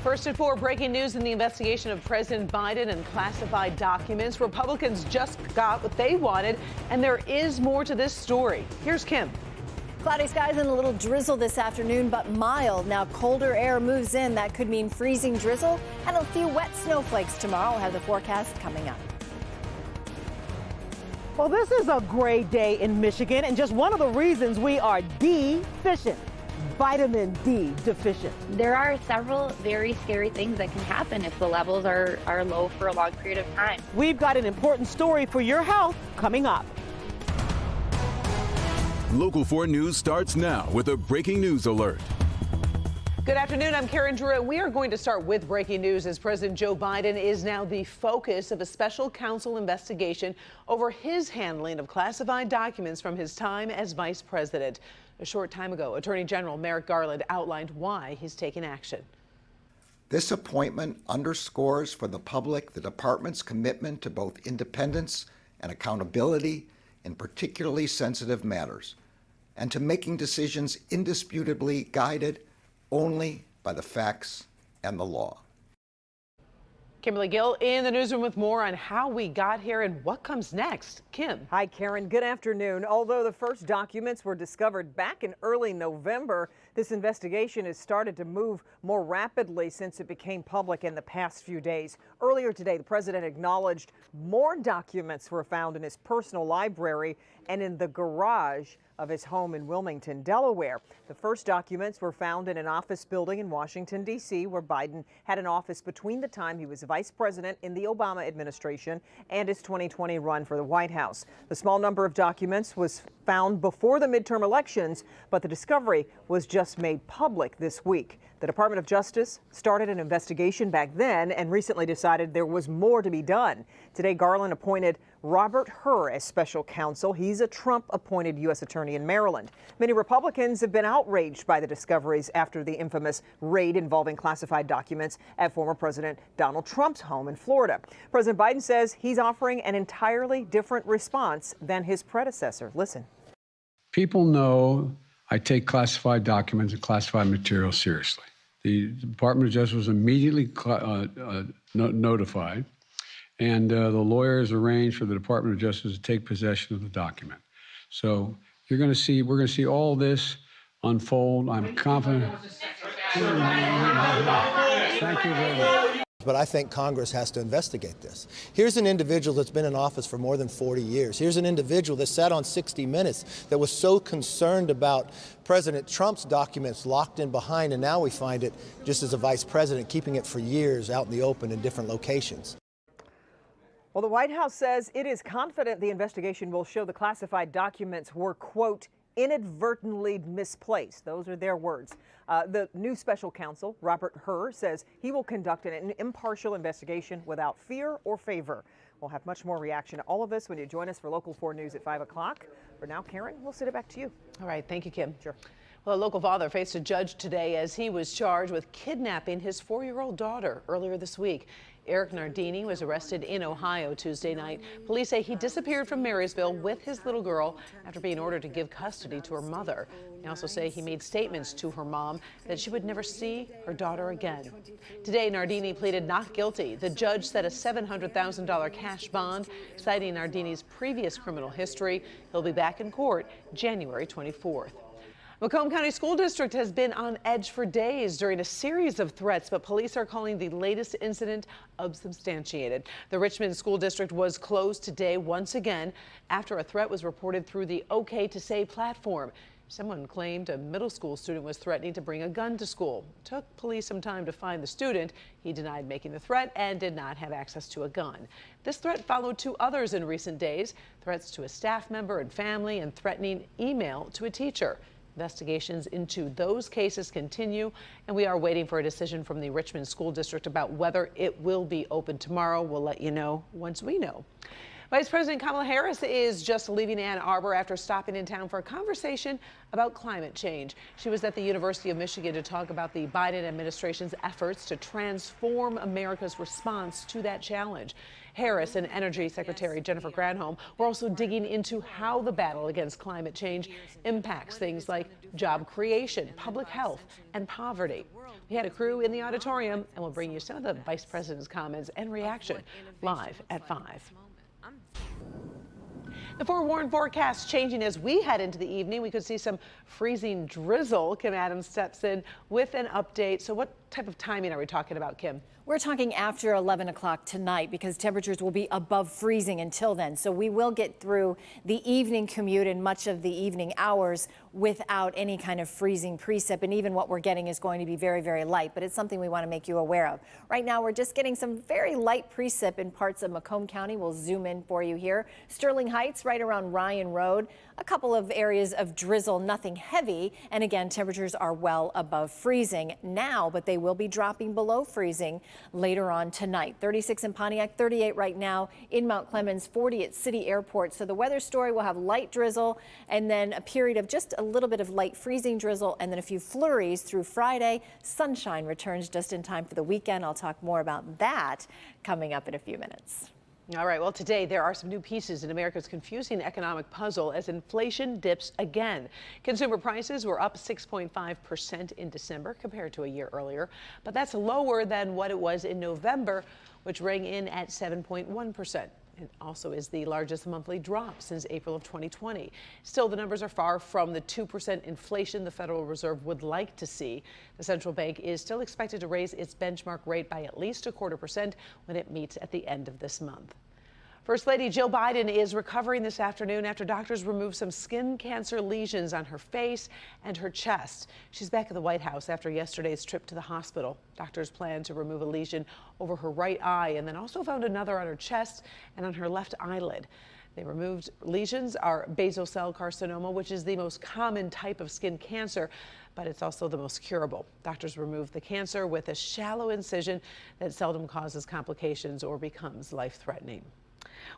First at 4, breaking news in the investigation of President Biden and classified documents. Republicans just got what they wanted, and there is more to this story. Here's Kim. Cloudy skies and a little drizzle this afternoon, but mild. Now colder air moves in. That could mean freezing drizzle and a few wet snowflakes tomorrow. We'll have the forecast coming up. Well, this is a great day in Michigan, and just one of the reasons we are deficient. Vitamin D deficient. There are several very scary things that can happen if the levels are low for a long period of time. We've got an important story for your health coming up. Local 4 News starts now with a breaking news alert. Good afternoon, I'm Karen Drew. We are going to start with breaking news as President Joe Biden is now the focus of a special counsel investigation over his handling of classified documents from his time as vice president. A short time ago, Attorney General Merrick Garland outlined why he's taking action. This appointment underscores for the public the department's commitment to both independence and accountability in particularly sensitive matters, and to making decisions indisputably guided only by the facts and the law. Kimberly Gill in the newsroom with more on how we got here and what comes next. Kim. Hi, Karen. Good afternoon. Although the first documents were discovered back in early November, this investigation has started to move more rapidly since it became public in the past few days. Earlier today, the president acknowledged more documents were found in his personal library and in the garage of his home in Wilmington, Delaware. The first documents were found in an office building in Washington, D.C., where Biden had an office between the time he was vice president in the Obama administration and his 2020 run for the White House. The small number of documents was found before the midterm elections, but the discovery was just made public this week. The Department of Justice started an investigation back then and recently decided there was more to be done. Today, Garland appointed Robert Hur as special counsel. He's a Trump-appointed U.S. attorney in Maryland. Many Republicans have been outraged by the discoveries after the infamous raid involving classified documents at former President Donald Trump's home in Florida. President Biden says he's offering an entirely different response than his predecessor. Listen. People know I take classified documents and classified material seriously. The Department of Justice was immediately notified, and the lawyers arranged for the Department of Justice to take possession of the document. So we're going to see all this unfold. I'm confident. Thank you very much. But I think Congress has to investigate this. Here's an individual that's been in office for more than 40 years. Here's an individual that sat on 60 Minutes that was so concerned about President Trump's documents locked in behind, and now we find it just as a vice president, keeping it for years out in the open in different locations. Well, the White House says it is confident the investigation will show the classified documents were, quote, inadvertently misplaced. Those are their words. The new special counsel, Robert Hur, says he will conduct an impartial investigation without fear or favor. We'll have much more reaction to all of this when you join us for Local 4 News at 5 o'clock. For now, Karen, we'll send it back to you. All right. Thank you, Kim. Sure. Well, a local father faced a judge today as he was charged with kidnapping his 4-year-old daughter earlier this week. Eric Nardini was arrested in Ohio Tuesday night. Police say he disappeared from Marysville with his little girl after being ordered to give custody to her mother. They also say he made statements to her mom that she would never see her daughter again. Today, Nardini pleaded not guilty. The judge set a $700,000 cash bond, citing Nardini's previous criminal history. He'll be back in court January 24th. Macomb County School District has been on edge for days during a series of threats, but police are calling the latest incident unsubstantiated. The Richmond School District was closed today once again after a threat was reported through the OK to Say platform. Someone claimed a middle school student was threatening to bring a gun to school. It took police some time to find the student. He denied making the threat and did not have access to a gun. This threat followed 2 others in recent days, threats to a staff member and family and threatening email to a teacher. Investigations into those cases continue, and we are waiting for a decision from the Richmond School District about whether it will be open tomorrow. We'll let you know once we know. Vice President Kamala Harris is just leaving Ann Arbor after stopping in town for a conversation about climate change. She was at the University of Michigan to talk about the Biden administration's efforts to transform America's response to that challenge. Harris and Energy Secretary Jennifer Granholm were also digging into how the battle against climate change impacts things like job creation, public health, and poverty. We had a crew in the auditorium, and we'll bring you some of the Vice President's comments and reaction live at 5. The forewarned forecast changing as we head into the evening. We could see some freezing drizzle. Kim Adams steps in with an update. So what type of timing are we talking about, Kim? We're talking after 11 o'clock tonight because temperatures will be above freezing until then. So we will get through the evening commute and much of the evening hours without any kind of freezing precip. And even what we're getting is going to be very, very light. But it's something we want to make you aware of. Right now, we're just getting some very light precip in parts of Macomb County. We'll zoom in for you here. Sterling Heights, right around Ryan Road. A couple of areas of drizzle, nothing heavy. And again, temperatures are well above freezing now, but they will be dropping below freezing later on tonight. 36 in Pontiac, 38 right now in Mount Clemens, 40 at City Airport. So the weather story will have light drizzle and then a period of just a little bit of light freezing drizzle and then a few flurries through Friday. Sunshine returns just in time for the weekend. I'll talk more about that coming up in a few minutes. All right, well, today there are some new pieces in America's confusing economic puzzle as inflation dips again. Consumer prices were up 6.5% in December compared to a year earlier, but that's lower than what it was in November, which rang in at 7.1%. It also is the largest monthly drop since April of 2020. Still, the numbers are far from the 2% inflation the Federal Reserve would like to see. The central bank is still expected to raise its benchmark rate by at least 0.25% when it meets at the end of this month. First Lady Jill Biden is recovering this afternoon after doctors removed some skin cancer lesions on her face and her chest. She's back at the White House after yesterday's trip to the hospital. Doctors plan to remove a lesion over her right eye and then also found another on her chest and on her left eyelid. They removed lesions are basal cell carcinoma, which is the most common type of skin cancer, but it's also the most curable. Doctors removed the cancer with a shallow incision that seldom causes complications or becomes life-threatening.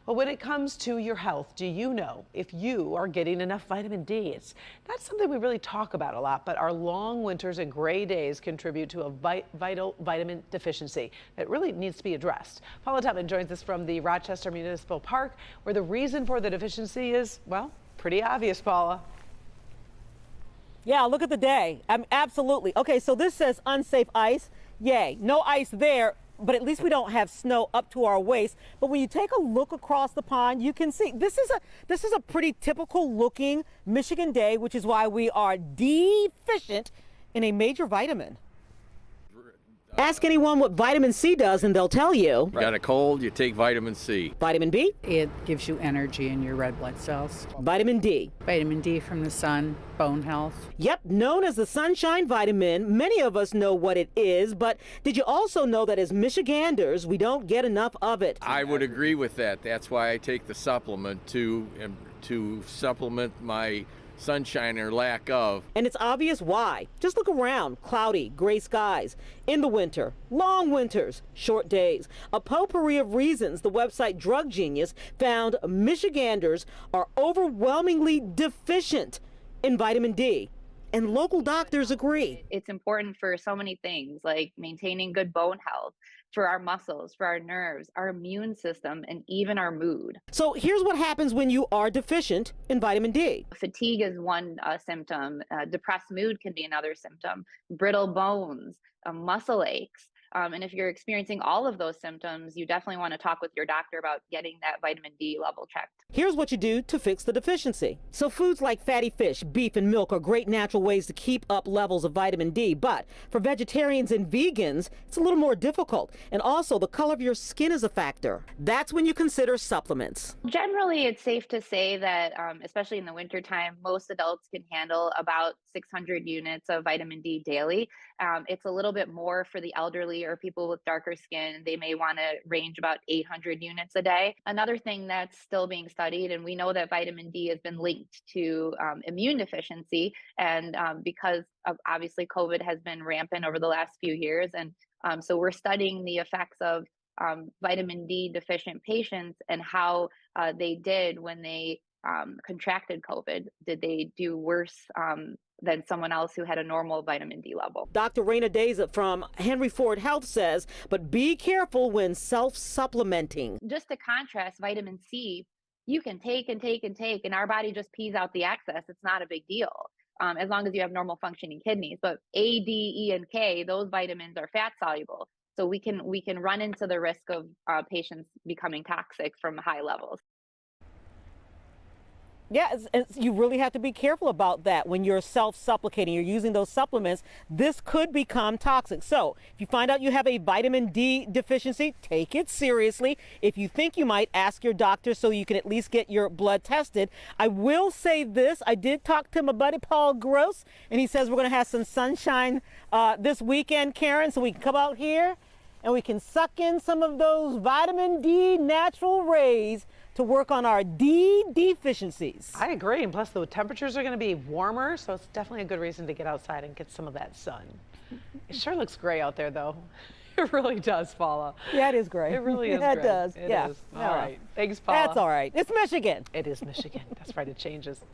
Well, when it comes to your health, do you know if you are getting enough vitamin D? It's not something we really talk about a lot, but our long winters and gray days contribute to a vital vitamin deficiency that really needs to be addressed. Paula Tutman joins us from the Rochester Municipal Park, where the reason for the deficiency is, well, pretty obvious, Paula. Yeah, look at the day. Absolutely. Okay, so this says unsafe ice. Yay, no ice there. But at least we don't have snow up to our waist. But when you take a look across the pond, you can see this is a pretty typical looking Michigan day, which is why we are deficient in a major vitamin. Ask anyone what vitamin C does and they'll tell you. Got a cold, you take vitamin C. Vitamin B? It gives you energy in your red blood cells. Vitamin D. Vitamin D from the sun, bone health. Yep, known as the sunshine vitamin. Many of us know what it is, but did you also know that as Michiganders, we don't get enough of it? I would agree with that. That's why I take the supplement to supplement my sunshine or lack of. And it's obvious why. Just look around. Cloudy, gray skies. In the winter, long winters, short days. A potpourri of reasons the website Drug Genius found Michiganders are overwhelmingly deficient in vitamin D. And local doctors agree. It's important for so many things like maintaining good bone health, for our muscles, for our nerves, our immune system, and even our mood. So here's what happens when you are deficient in vitamin D. Fatigue is one symptom. Depressed mood can be another symptom. Brittle bones, muscle aches. And if you're experiencing all of those symptoms, you definitely want to talk with your doctor about getting that vitamin D level checked. Here's what you do to fix the deficiency. So foods like fatty fish, beef, and milk are great natural ways to keep up levels of vitamin D. But for vegetarians and vegans, it's a little more difficult. And also, the color of your skin is a factor. That's when you consider supplements. Generally, it's safe to say that, especially in the wintertime, most adults can handle about 600 units of vitamin D daily. It's a little bit more for the elderly or people with darker skin. They may want to range about 800 units a day. Another thing that's still being studied, and we know that vitamin D has been linked to immune deficiency, and because of obviously COVID has been rampant over the last few years, and so we're studying the effects of vitamin D deficient patients and how they did when they contracted COVID. Did they do worse than someone else who had a normal vitamin D level? Dr. Raina Daza from Henry Ford Health says, but be careful when self-supplementing. Just to contrast, vitamin C, you can take and take and take, and our body just pees out the excess. It's not a big deal. As long as you have normal functioning kidneys. But A, D, E, and K, those vitamins are fat soluble. So we can run into the risk of patients becoming toxic from high levels. Yeah, you really have to be careful about that when you're self-supplicating, you're using those supplements. This could become toxic. So if you find out you have a vitamin D deficiency, take it seriously. If you think you might, ask your doctor so you can at least get your blood tested. I will say this, I did talk to my buddy Paul Gross, and he says we're going to have some sunshine this weekend, Karen, so we can come out here and we can suck in some of those vitamin D natural rays to work on our D deficiencies. I agree, and plus the temperatures are going to be warmer, so it's definitely a good reason to get outside and get some of that sun. It sure looks gray out there, though. It really does, Paula. Yeah, it is gray. It really is Yeah, gray. it does. It Yeah. is. All right. Thanks, Paula. That's all right. It's Michigan. It is Michigan. That's right, it changes.